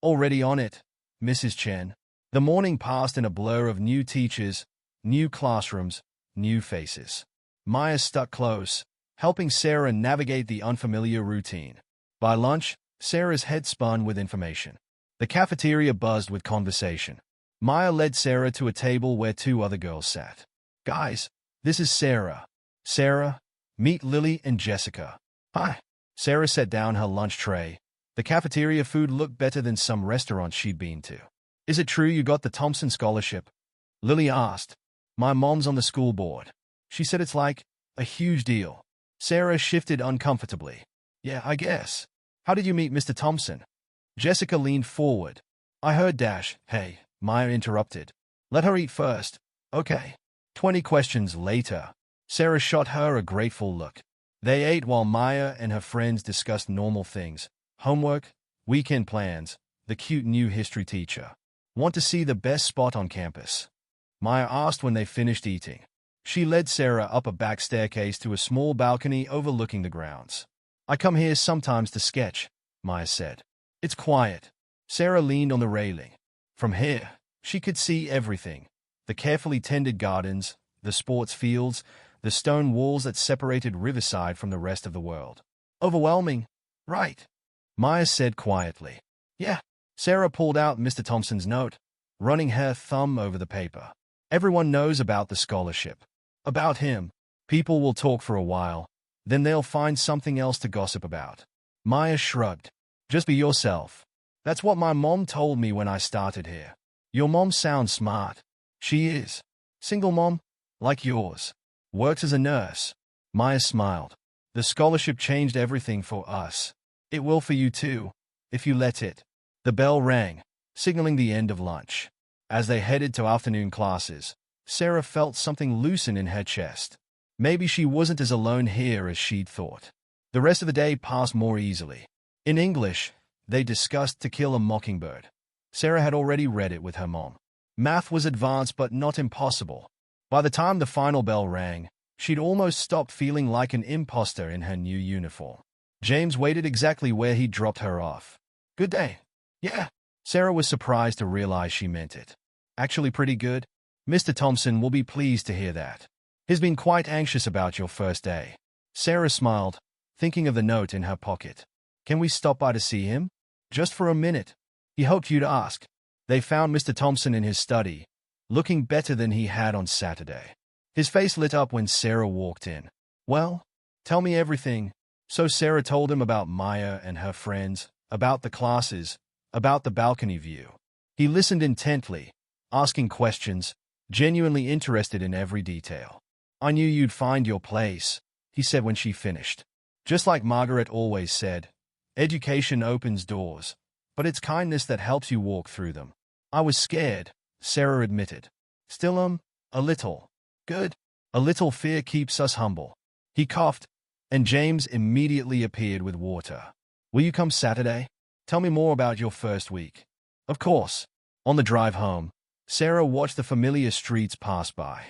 Already on it, Mrs. Chen. The morning passed in a blur of new teachers, new classrooms, new faces. Maya stuck close, helping Sarah navigate the unfamiliar routine. By lunch, Sarah's head spun with information. The cafeteria buzzed with conversation. Maya led Sarah to a table where two other girls sat. Guys, this is Sarah. Sarah, meet Lily and Jessica. Hi. Sarah set down her lunch tray. The cafeteria food looked better than some restaurants she'd been to. Is it true you got the Thompson scholarship? Lily asked. My mom's on the school board. She said it's like a huge deal. Sarah shifted uncomfortably. Yeah, I guess. How did you meet Mr. Thompson? Jessica leaned forward. I heard Dash. Hey, Maya interrupted. Let her eat first. Okay. 20 questions later, Sarah shot her a grateful look. They ate while Maya and her friends discussed normal things. Homework, weekend plans, the cute new history teacher. Want to see the best spot on campus? Maya asked when they finished eating. She led Sarah up a back staircase to a small balcony overlooking the grounds. I come here sometimes to sketch, Maya said. It's quiet. Sarah leaned on the railing. From here, she could see everything. The carefully tended gardens, the sports fields, the stone walls that separated Riverside from the rest of the world. Overwhelming, right? Maya said quietly. Yeah. Sarah pulled out Mr. Thompson's note, running her thumb over the paper. Everyone knows about the scholarship. About him. People will talk for a while, then they'll find something else to gossip about. Maya shrugged. Just be yourself. That's what my mom told me when I started here. Your mom sounds smart. She is. Single mom, like yours. Works as a nurse. Maya smiled. The scholarship changed everything for us. It will for you too, if you let it. The bell rang, signaling the end of lunch. As they headed to afternoon classes, Sarah felt something loosen in her chest. Maybe she wasn't as alone here as she'd thought. The rest of the day passed more easily. In English, they discussed To Kill a Mockingbird. Sarah had already read it with her mom. Math was advanced but not impossible. By the time the final bell rang, she'd almost stopped feeling like an imposter in her new uniform. James waited exactly where he'd dropped her off. Good day. Yeah. Sarah was surprised to realize she meant it. Actually pretty good. Mr. Thompson will be pleased to hear that. He's been quite anxious about your first day. Sarah smiled, thinking of the note in her pocket. Can we stop by to see him? Just for a minute. He hoped you'd ask. They found Mr. Thompson in his study, looking better than he had on Saturday. His face lit up when Sarah walked in. Well, tell me everything. So Sarah told him about Maya and her friends, about the classes, about the balcony view. He listened intently, asking questions, genuinely interested in every detail. I knew you'd find your place, he said when she finished. Just like Margaret always said, education opens doors, but it's kindness that helps you walk through them. I was scared, Sarah admitted. Still, a little. Good. A little fear keeps us humble. He coughed, and James immediately appeared with water. Will you come Saturday? Tell me more about your first week. Of course. On the drive home, Sarah watched the familiar streets pass by.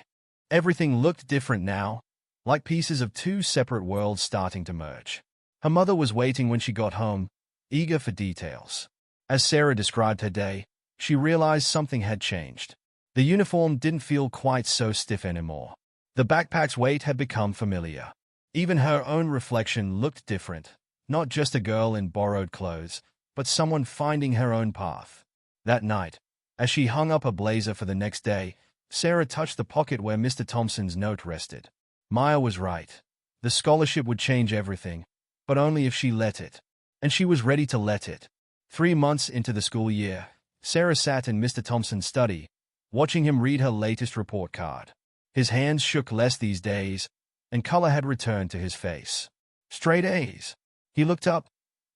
Everything looked different now, like pieces of two separate worlds starting to merge. Her mother was waiting when she got home, eager for details. As Sarah described her day, she realized something had changed. The uniform didn't feel quite so stiff anymore. The backpack's weight had become familiar. Even her own reflection looked different, not just a girl in borrowed clothes, but someone finding her own path. That night, as she hung up a blazer for the next day, Sarah touched the pocket where Mr. Thompson's note rested. Maya was right. The scholarship would change everything, but only if she let it. And she was ready to let it. 3 months into the school year, Sarah sat in Mr. Thompson's study, watching him read her latest report card. His hands shook less these days, and color had returned to his face. Straight A's. He looked up,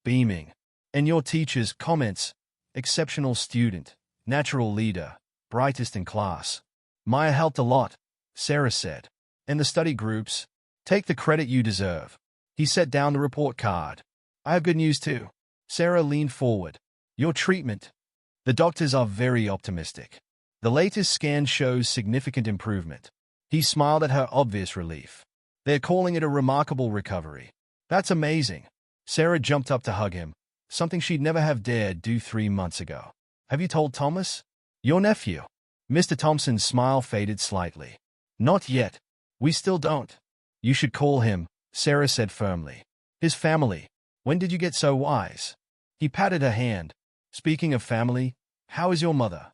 beaming. And your teacher's comments, exceptional student, natural leader, brightest in class. Maya helped a lot, Sarah said. And the study groups, take the credit you deserve. He set down the report card. I have good news too. Sarah leaned forward. Your treatment. The doctors are very optimistic. The latest scan shows significant improvement. He smiled at her obvious relief. They're calling it a remarkable recovery. That's amazing. Sarah jumped up to hug him, something she'd never have dared do 3 months ago. Have you told Thomas? Your nephew? Mr. Thompson's smile faded slightly. Not yet. We still don't. You should call him, Sarah said firmly. His family. When did you get so wise? He patted her hand. Speaking of family, how is your mother?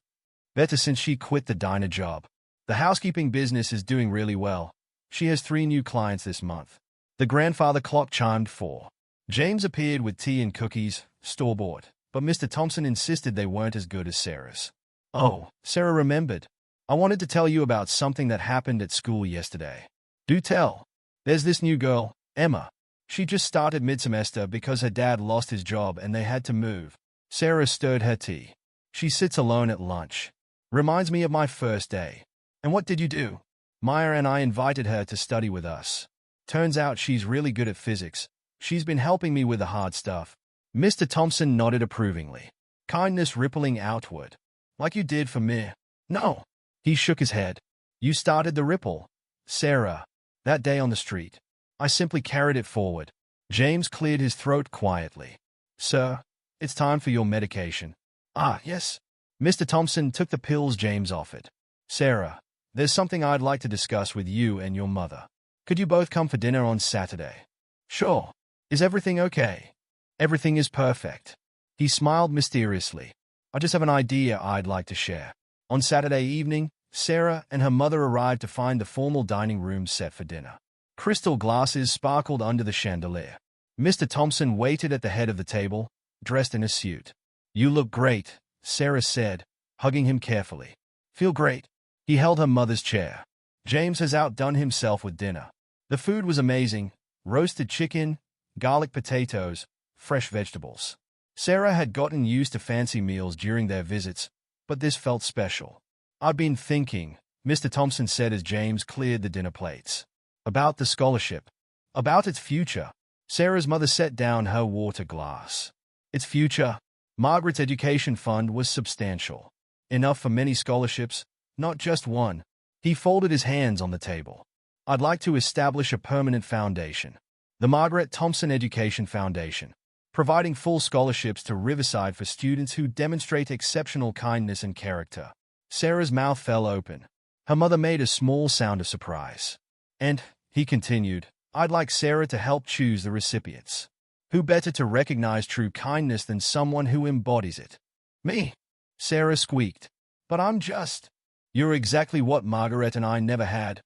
Better since she quit the diner job. The housekeeping business is doing really well. She has 3 new clients this month. The grandfather clock chimed 4. James appeared with tea and cookies, store-bought, but Mr. Thompson insisted they weren't as good as Sarah's. Oh, Sarah remembered. I wanted to tell you about something that happened at school yesterday. Do tell. There's this new girl, Emma. She just started mid-semester because her dad lost his job and they had to move. Sarah stirred her tea. She sits alone at lunch. Reminds me of my first day. And what did you do? Maya and I invited her to study with us. Turns out she's really good at physics. She's been helping me with the hard stuff. Mr. Thompson nodded approvingly. Kindness rippling outward. Like you did for me. No. He shook his head. You started the ripple. Sarah. That day on the street. I simply carried it forward. James cleared his throat quietly. Sir, it's time for your medication. Ah, yes. Mr. Thompson took the pills James offered. Sarah, there's something I'd like to discuss with you and your mother. Could you both come for dinner on Saturday? Sure. Is everything okay? Everything is perfect. He smiled mysteriously. I just have an idea I'd like to share. On Saturday evening, Sarah and her mother arrived to find the formal dining room set for dinner. Crystal glasses sparkled under the chandelier. Mr. Thompson waited at the head of the table, dressed in a suit. You look great, Sarah said, hugging him carefully. Feel great. He held her mother's chair. James has outdone himself with dinner. The food was amazing. Roasted chicken, garlic potatoes, fresh vegetables. Sarah had gotten used to fancy meals during their visits, but this felt special. I've been thinking, Mr. Thompson said as James cleared the dinner plates. About the scholarship. About its future. Sarah's mother set down her water glass. Its future. Margaret's education fund was substantial. Enough for many scholarships, not just one. He folded his hands on the table. I'd like to establish a permanent foundation. The Margaret Thompson Education Foundation, providing full scholarships to Riverside for students who demonstrate exceptional kindness and character. Sarah's mouth fell open. Her mother made a small sound of surprise. And, he continued, I'd like Sarah to help choose the recipients. Who better to recognize true kindness than someone who embodies it? Me, Sarah squeaked. But I'm just... You're exactly what Margaret and I never had.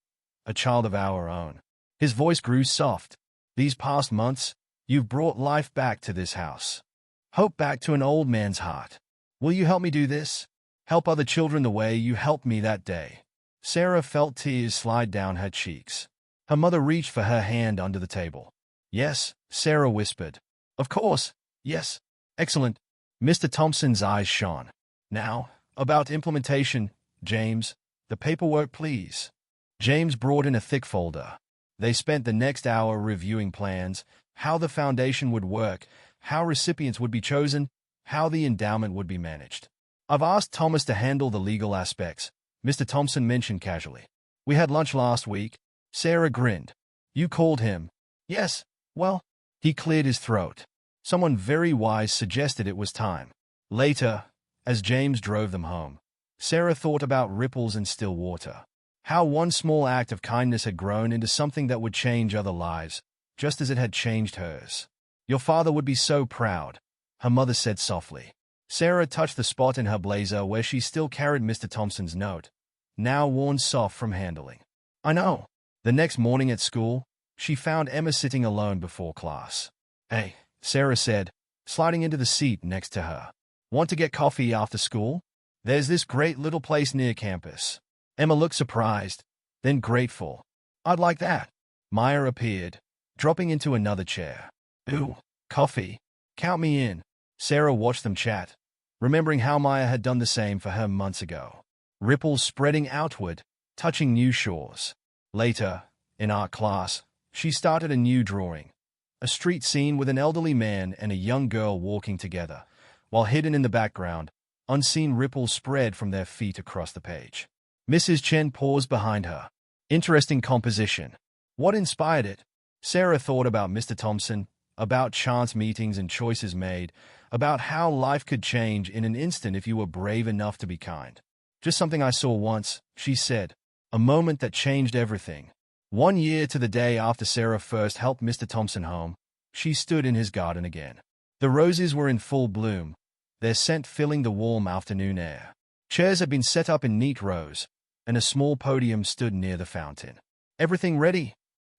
A child of our own. His voice grew soft. These past months, you've brought life back to this house. Hope back to an old man's heart. Will you help me do this? Help other children the way you helped me that day. Sarah felt tears slide down her cheeks. Her mother reached for her hand under the table. Yes, Sarah whispered. Of course, yes. Excellent. Mr. Thompson's eyes shone. Now, about implementation, James, the paperwork please. James brought in a thick folder. They spent the next hour reviewing plans, how the foundation would work, how recipients would be chosen, how the endowment would be managed. I've asked Thomas to handle the legal aspects, Mr. Thompson mentioned casually. We had lunch last week. Sarah grinned. You called him. Yes, well, he cleared his throat. Someone very wise suggested it was time. Later, as James drove them home, Sarah thought about ripples in still water. How one small act of kindness had grown into something that would change other lives, just as it had changed hers. Your father would be so proud, her mother said softly. Sarah touched the spot in her blazer where she still carried Mr. Thompson's note, now worn soft from handling. I know. The next morning at school, she found Emma sitting alone before class. Hey, Sarah said, sliding into the seat next to her. Want to get coffee after school? There's this great little place near campus. Emma looked surprised, then grateful. I'd like that. Maya appeared, dropping into another chair. Ooh, coffee. Count me in. Sarah watched them chat, remembering how Maya had done the same for her months ago. Ripples spreading outward, touching new shores. Later, in art class, she started a new drawing. A street scene with an elderly man and a young girl walking together, while hidden in the background, unseen ripples spread from their feet across the page. Mrs. Chen paused behind her. Interesting composition. What inspired it? Sarah thought about Mr. Thompson, about chance meetings and choices made, about how life could change in an instant if you were brave enough to be kind. Just something I saw once, she said. A moment that changed everything. 1 year to the day after Sarah first helped Mr. Thompson home, she stood in his garden again. The roses were in full bloom, their scent filling the warm afternoon air. Chairs had been set up in neat rows, and a small podium stood near the fountain. Everything ready?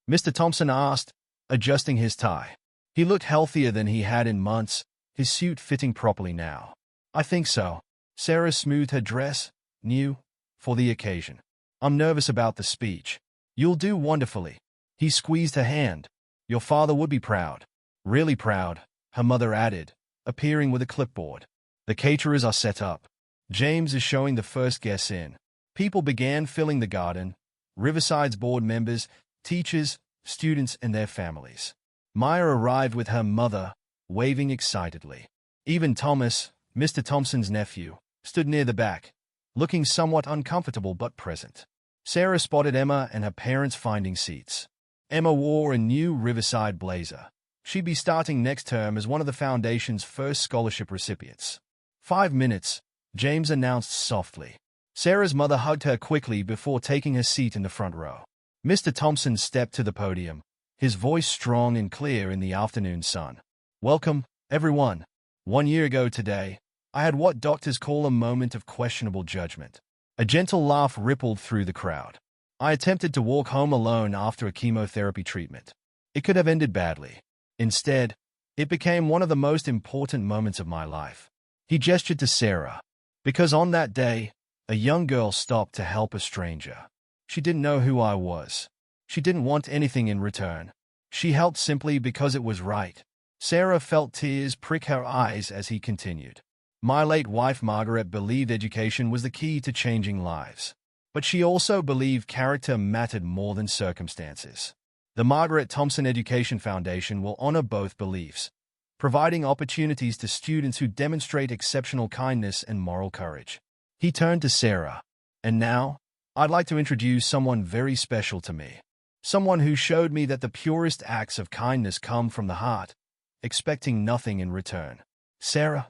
Mr. Thompson asked, adjusting his tie. He looked healthier than he had in months, his suit fitting properly now. I think so. Sarah smoothed her dress, new, for the occasion. I'm nervous about the speech. You'll do wonderfully. He squeezed her hand. Your father would be proud. Really proud, her mother added, appearing with a clipboard. The caterers are set up. James is showing the first guests in. People began filling the garden, Riverside's board members, teachers, students, and their families. Maya arrived with her mother, waving excitedly. Even Thomas, Mr. Thompson's nephew, stood near the back, looking somewhat uncomfortable but present. Sarah spotted Emma and her parents finding seats. Emma wore a new Riverside blazer. She'd be starting next term as one of the foundation's first scholarship recipients. 5 minutes, James announced softly. Sarah's mother hugged her quickly before taking her seat in the front row. Mr. Thompson stepped to the podium, his voice strong and clear in the afternoon sun. Welcome, everyone. 1 year ago today, I had what doctors call a moment of questionable judgment. A gentle laugh rippled through the crowd. I attempted to walk home alone after a chemotherapy treatment. It could have ended badly. Instead, it became one of the most important moments of my life. He gestured to Sarah, because on that day, a young girl stopped to help a stranger. She didn't know who I was. She didn't want anything in return. She helped simply because it was right. Sarah felt tears prick her eyes as he continued. My late wife Margaret believed education was the key to changing lives. But she also believed character mattered more than circumstances. The Margaret Thompson Education Foundation will honor both beliefs, providing opportunities to students who demonstrate exceptional kindness and moral courage. He turned to Sarah. And now, I'd like to introduce someone very special to me. Someone who showed me that the purest acts of kindness come from the heart, expecting nothing in return. Sarah?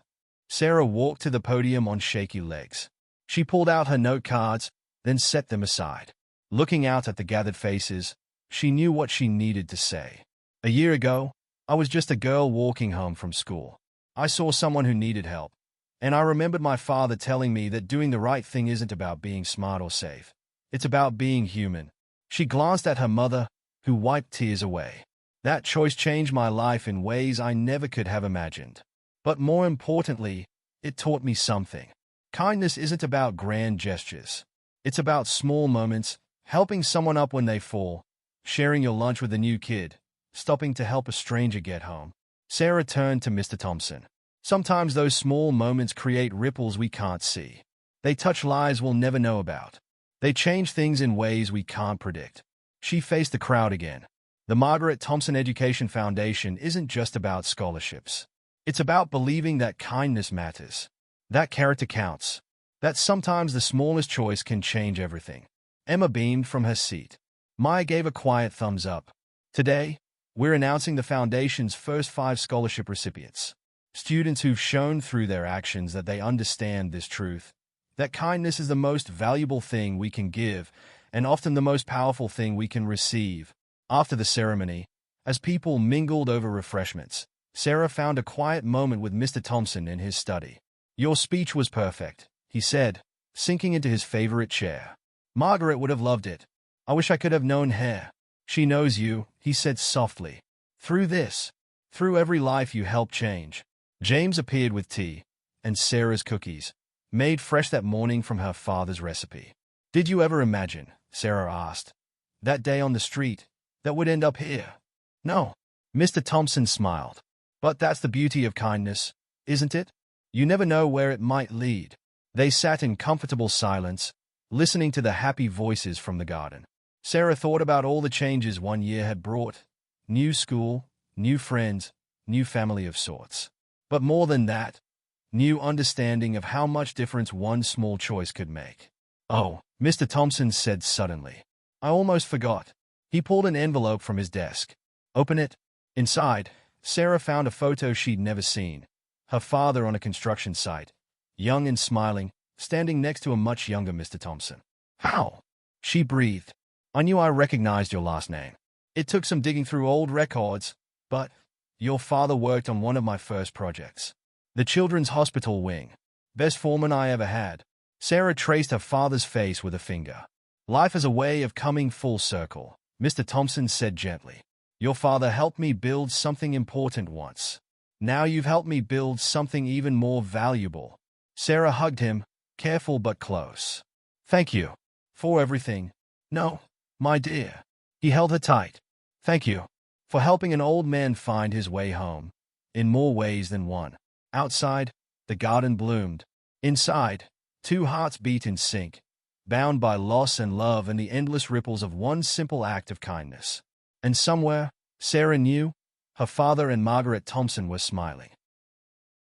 Sarah walked to the podium on shaky legs. She pulled out her note cards, then set them aside. Looking out at the gathered faces, she knew what she needed to say. A year ago, I was just a girl walking home from school. I saw someone who needed help, and I remembered my father telling me that doing the right thing isn't about being smart or safe. It's about being human. She glanced at her mother, who wiped tears away. That choice changed my life in ways I never could have imagined. But more importantly, it taught me something. Kindness isn't about grand gestures. It's about small moments, helping someone up when they fall, sharing your lunch with a new kid, stopping to help a stranger get home. Sarah turned to Mr. Thompson. Sometimes those small moments create ripples we can't see. They touch lives we'll never know about. They change things in ways we can't predict. She faced the crowd again. The Margaret Thompson Education Foundation isn't just about scholarships. It's about believing that kindness matters, that character counts, that sometimes the smallest choice can change everything. Emma beamed from her seat. Maya gave a quiet thumbs up. Today, we're announcing the Foundation's first 5 scholarship recipients. Students who've shown through their actions that they understand this truth, that kindness is the most valuable thing we can give, and often the most powerful thing we can receive. After the ceremony, as people mingled over refreshments, Sarah found a quiet moment with Mr. Thompson in his study. Your speech was perfect, he said, sinking into his favorite chair. Margaret would have loved it. I wish I could have known her. She knows you, he said softly. Through this, through every life you helped change. James appeared with tea, and Sarah's cookies, made fresh that morning from her father's recipe. "Did you ever imagine," Sarah asked, "that day on the street that would end up here?" "No." Mr. Thompson smiled. "But that's the beauty of kindness, isn't it? You never know where it might lead." They sat in comfortable silence, listening to the happy voices from the garden. Sarah thought about all the changes one year had brought. New school, new friends, new family of sorts. But more than that, new understanding of how much difference one small choice could make. "Oh," Mr. Thompson said suddenly. "I almost forgot." He pulled an envelope from his desk. "Open it." Inside, Sarah found a photo she'd never seen. Her father on a construction site, young and smiling, standing next to a much younger Mr. Thompson. "How?" she breathed. "I knew I recognized your last name. It took some digging through old records, but your father worked on one of my first projects. The Children's Hospital wing. Best foreman I ever had." Sarah traced her father's face with a finger. "Life has a way of coming full circle," Mr. Thompson said gently. "Your father helped me build something important once. Now you've helped me build something even more valuable." Sarah hugged him, careful but close. "Thank you for everything." "No, my dear." He held her tight. "Thank you for helping an old man find his way home, in more ways than one." Outside, the garden bloomed. Inside, two hearts beat in sync, bound by loss and love and the endless ripples of one simple act of kindness. And somewhere, Sarah knew, her father and Margaret Thompson were smiling.